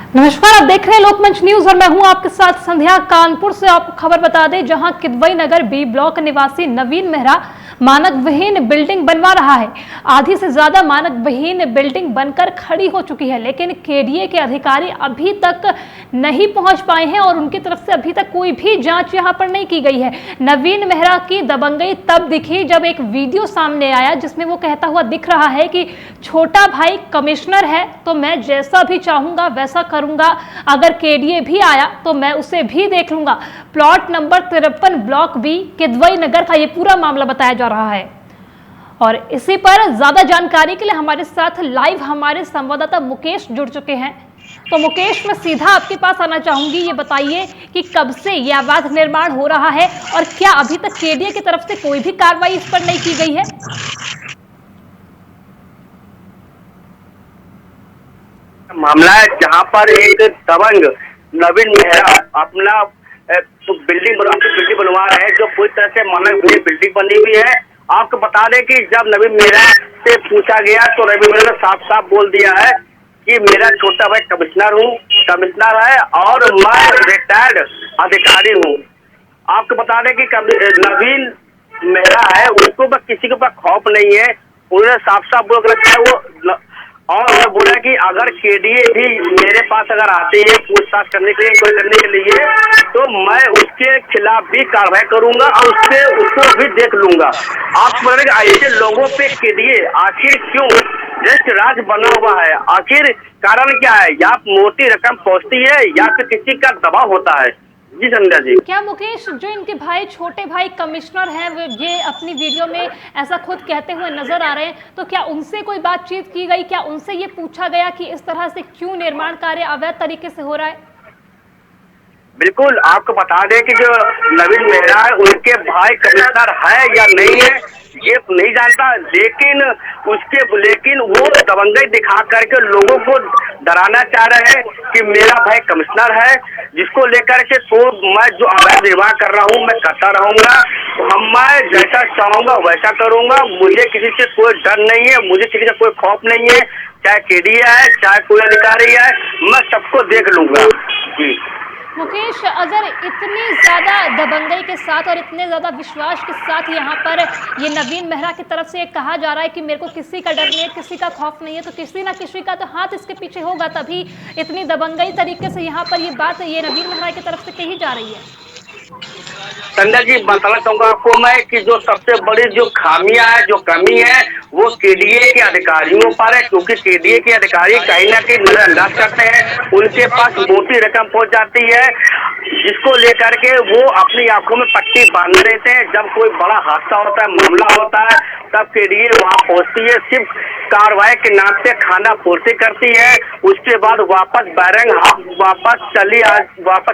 नमस्कार, आप देख रहे हैं लोकमंच न्यूज और मैं हूं आपके साथ संध्या। कानपुर से आपको खबर बता दें, जहां किदवई नगर बी ब्लॉक निवासी नवीन मेहरा मानक विहीन बिल्डिंग बनवा रहा है। आधी से ज्यादा मानक विहीन बिल्डिंग बनकर खड़ी हो चुकी है, लेकिन केडीए के अधिकारी अभी तक नहीं पहुंच पाए हैं और उनकी तरफ से अभी तक कोई भी जांच यहां पर नहीं की गई है। नवीन मेहरा की दबंगई तब दिखी जब एक वीडियो सामने आया जिसमें वो कहता हुआ दिख रहा है कि छोटा भाई कमिश्नर है तो मैं जैसा भी चाहूंगा वैसा करूंगा, अगर केडीए भी आया तो मैं उसे भी देख लूंगा। Plot number 53 block B Kidwai Nagar का ये पूरा मामला बताया जा रहा है। और इसी पर ज्यादा जानकारी के लिए हमारे साथ लाइव हमारे संवाददाता मुकेश जुड़ चुके हैं। तो मुकेश, मैं सीधा आपके पास आना चाहूंगी, ये बताइए कि कब से ये अवैध निर्माण हो रहा है और क्या अभी तक केडीए की तरफ से कोई भी कार्रवाई इस पर नहीं की गई है? मामला है जहां पर एक दबंग नवीन मेहरा अपना बिल्डिंग बनवा रहे हैं, जो पूरी तरह से मानक बिल्डिंग बनी हुई है। आपको बता दें कि जब नवीन मेहरा से पूछा गया तो नवीन मेहरा ने साफ साफ बोल दिया है कि मेरा छोटा भाई कमिश्नर है और मैं रिटायर्ड अधिकारी हूँ। आपको बता दें कि नवीन मेहरा है, उसको बस किसी के ऊपर खौफ नहीं है। उन्होंने साफ साफ बोल कर रखा है वो, और उन्होंने बोला कि अगर केडीए भी मेरे पास अगर आती है पूछताछ करने के लिए तो मैं उसके खिलाफ भी कार्रवाई करूंगा और उसको भी देख लूंगा। आप बोल रहे कि ऐसे लोगों पे केडीए आखिर क्यों जस्ट राज बना हुआ है? आखिर कारण क्या है? या मोटी रकम पहुंचती है या फिर किसी का दबाव होता है? जी संध्या जी। क्या मुकेश, जो इनके भाई छोटे भाई कमिश्नर हैं, ये अपनी वीडियो में ऐसा खुद कहते हुए नजर आ रहे हैं, तो क्या उनसे कोई बातचीत की गई? क्या उनसे ये पूछा गया कि इस तरह से क्यों निर्माण कार्य अवैध तरीके से हो रहा है? बिल्कुल, आपको बता दें कि जो नवीन मेहरा है उनके भाई कमिश्नर है या नहीं है ये नहीं जानता, लेकिन वो दबंगई दिखा करके लोगों को डराना चाह रहे हैं कि मेरा भाई कमिश्नर है, जिसको लेकर के तो मैं जो अवैध निर्माण कर रहा हूँ मैं करता रहूंगा। मैं जैसा चाहूंगा वैसा करूंगा, मुझे किसी से कोई डर नहीं है, मुझे किसी का कोई खौफ नहीं है, चाहे केडीए है चाहे कोई अधिकारी है, मैं सबको देख लूंगा। जी मुकेश, अगर इतनी ज्यादा दबंगई के साथ और इतने ज्यादा विश्वास के साथ यहाँ पर ये नवीन मेहरा की तरफ से कहा जा रहा है कि मेरे को किसी का डर नहीं है, किसी का खौफ नहीं है, तो किसी ना किसी का तो हाथ इसके पीछे होगा, तभी इतनी दबंगई तरीके से यहाँ पर ये बात ये नवीन मेहरा की तरफ से कही जा रही है। संध्या जी, बताना चाहूंगा आपको मैं कि जो सबसे बड़ी जो खामियां है, जो कमी है, वो केडीए के अधिकारियों पर है, क्योंकि केडीए के अधिकारी कहीं ना कहीं नजरअंदाज करते हैं, उनके पास मोटी रकम पहुंच जाती है, जिसको लेकर के वो अपनी आंखों में पट्टी बांध देते हैं। जब कोई बड़ा हादसा होता है, मामला होता है, तब केडीए वहां पहुंचती है, सिर्फ कार्रवाई के नाम से खाना पूर्ति करती है, उसके बाद वापस बैरंग वापस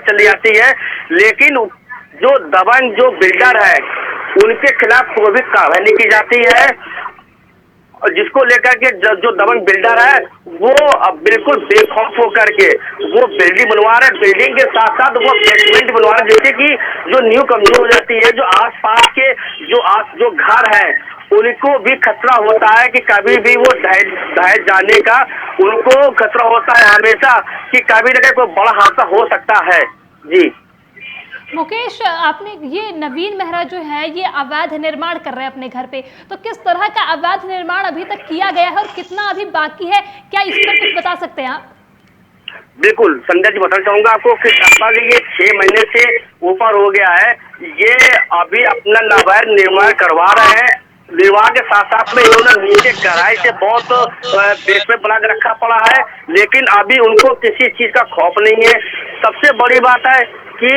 चली आती है। लेकिन जो दबंग जो बिल्डर है उनके खिलाफ कोई भी कार्रवाई नहीं की जाती है, और जिसको लेकर के जो दबंग बिल्डर है वो अब बिल्कुल बेखौफ होकर के वो बिल्डिंग बनवा रहे हैं। बिल्डिंग के साथ साथ वो बेसमेंट बनवा रहे हैं, जिससे कि जो नींव कमजोर हो जाती है, जो आसपास के जो घर है उनको भी खतरा होता है कि कभी भी वो ढह जाने का उनको खतरा होता है हमेशा कि कभी न कभी कोई बड़ा हादसा हो सकता है। जी मुकेश, आपने ये नवीन मेहरा जो है ये अवैध निर्माण कर रहे हैं अपने घर पे, तो किस तरह का अवैध निर्माण अभी तक किया गया है और कितना अभी बाकी है, क्या इस पर कुछ बता सकते हैं आप? बिल्कुल संध्या जी, बताना चाहूंगा आपको कि लगभग ये 6 महीने से ऊपर हो गया है, ये अभी अपना अवैध निर्माण करवा रहे हैं। निर्माण के साथ साथ में इन्होंने नीचे गहराई से बहुत बेसमेंट बना के रखा पड़ा है, लेकिन अभी उनको किसी चीज का खौफ नहीं है। सबसे बड़ी बात है कि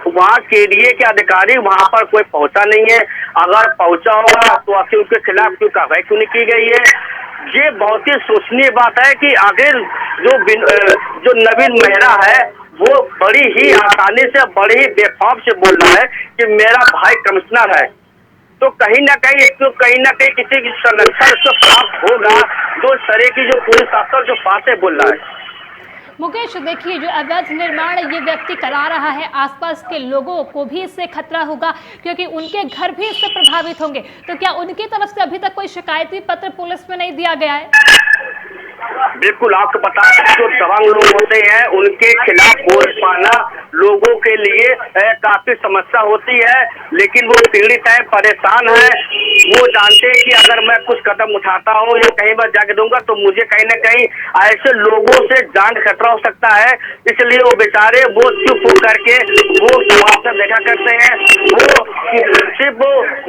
वहाँ केडीए के अधिकारी वहाँ पर कोई पहुंचा नहीं है, अगर पहुंचा होगा तो आखिर उनके खिलाफ क्यों कार्रवाई क्यों नहीं की गई है? ये बहुत ही सोचनीय बात है कि आखिर जो नवीन मेहरा है वो बड़ी ही आसानी से बड़ी ही बेखौफ से बोल रहा है कि मेरा भाई कमिश्नर है, तो कहीं ना कहीं किसी की संरक्षण उसको प्राप्त होगा, जो इस तरह की जो पुलिस अफसर जो बातें बोल रहा है। मुकेश, देखिए, जो अवैध निर्माण ये व्यक्ति करा रहा है, आसपास के लोगों को भी इससे खतरा होगा क्योंकि उनके घर भी इससे प्रभावित होंगे, तो क्या उनकी तरफ से अभी तक कोई शिकायती पत्र पुलिस में नहीं दिया गया है? बिल्कुल, आपको बता दें जो दबंग लोग होते हैं उनके खिलाफ बोल पाना लोगों के लिए काफी समस्या होती है, लेकिन वो पीड़ित है, परेशान है। वो जानते हैं कि अगर मैं कुछ कदम उठाता हूँ या कहीं पर जाके दूंगा तो मुझे कहीं ना कहीं ऐसे लोगों से जान खतरा हो सकता है, इसलिए वो बेचारे वो चुप हो करके वो समाचार देखा करते हैं। वो सिर्फ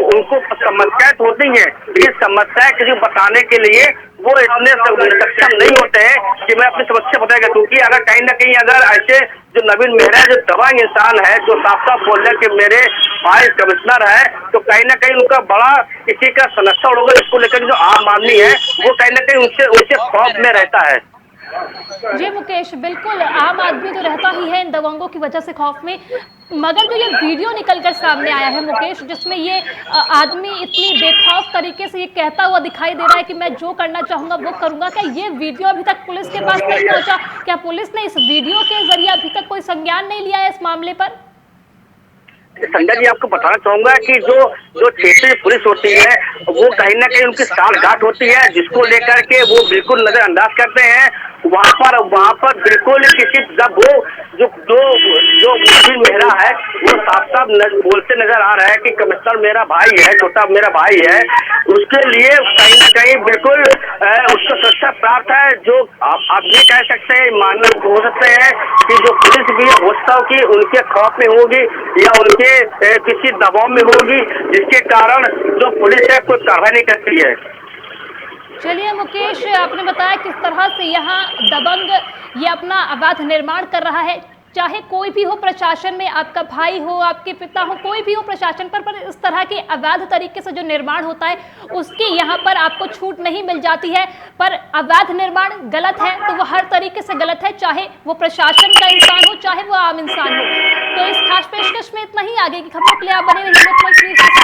उनको समस्याएं होती है, लेकिन समस्याएं किसी को बताने के लिए वो इतने सक्षम नहीं होते हैं कि मैं अपनी समस्या बताएगा, क्योंकि अगर कहीं ना कहीं अगर ऐसे जो नवीन मेहरा जो दबंग इंसान है, जो साफ साफ बोल रहे कि मेरे भाई कमिश्नर है, तो कहीं ना कहीं उनका बड़ा किसी का समस्या होगा, इसको लेकर जो आम आदमी है वो कहीं ना कहीं उनसे खौफ में रहता है। जी मुकेश, बिल्कुल आम आदमी तो रहता ही है इन दबंगों की वजह से खौफ में, मगर जो ये वीडियो निकलकर सामने आया है मुकेश, जिसमें ये आदमी इतनी बेखौफ तरीके से ये कहता हुआ दिखाई दे रहा है कि मैं जो करना चाहूंगा वो करूंगा, क्या ये वीडियो अभी तक पुलिस के पास नहीं पहुंचा? क्या पुलिस ने इस वीडियो के जरिए अभी तक कोई संज्ञान नहीं लिया है इस मामले पर? संजय जी, आपको बताना चाहूंगा कि जो क्षेत्रीय पुलिस होती है वो कहीं ना कहीं उनकी साठगांठ होती है, जिसको लेकर के वो बिल्कुल नजरअंदाज करते हैं। वहाँ पर बिल्कुल किसी जब वो जो जो जो मेहरा है वो साफ साफ बोलते नजर आ रहा है कि कमिश्नर मेरा भाई है, छोटा मेरा भाई है, उसके लिए कहीं ना कहीं बिल्कुल उसको सुरक्षा प्राप्त है। जो आप ये कह सकते हैं, मानना हो सकते हैं कि जो पुलिस भी हो सकता हो कि उनके खौफ में होगी या उनके किसी दबाव में होगी, जिसके कारण जो पुलिस है कोई कार्रवाई नहीं करती है। चलिए मुकेश, आपने बताया किस तरह से यहाँ दबंग ये अपना अवैध निर्माण कर रहा है, चाहे कोई भी हो प्रशासन में, आपका भाई हो, आपके पिता हो, कोई भी हो प्रशासन पर इस तरह के अवैध तरीके से जो निर्माण होता है उसकी यहाँ पर आपको छूट नहीं मिल जाती है। पर अवैध निर्माण गलत है तो वो हर तरीके से गलत है, चाहे वो प्रशासन का इंसान हो चाहे वो आम इंसान हो। तो इस खास पेशकश में इतना ही, आगे की खबरों के लिए आप बने रहिए लोकमंच न्यूज़ के साथ।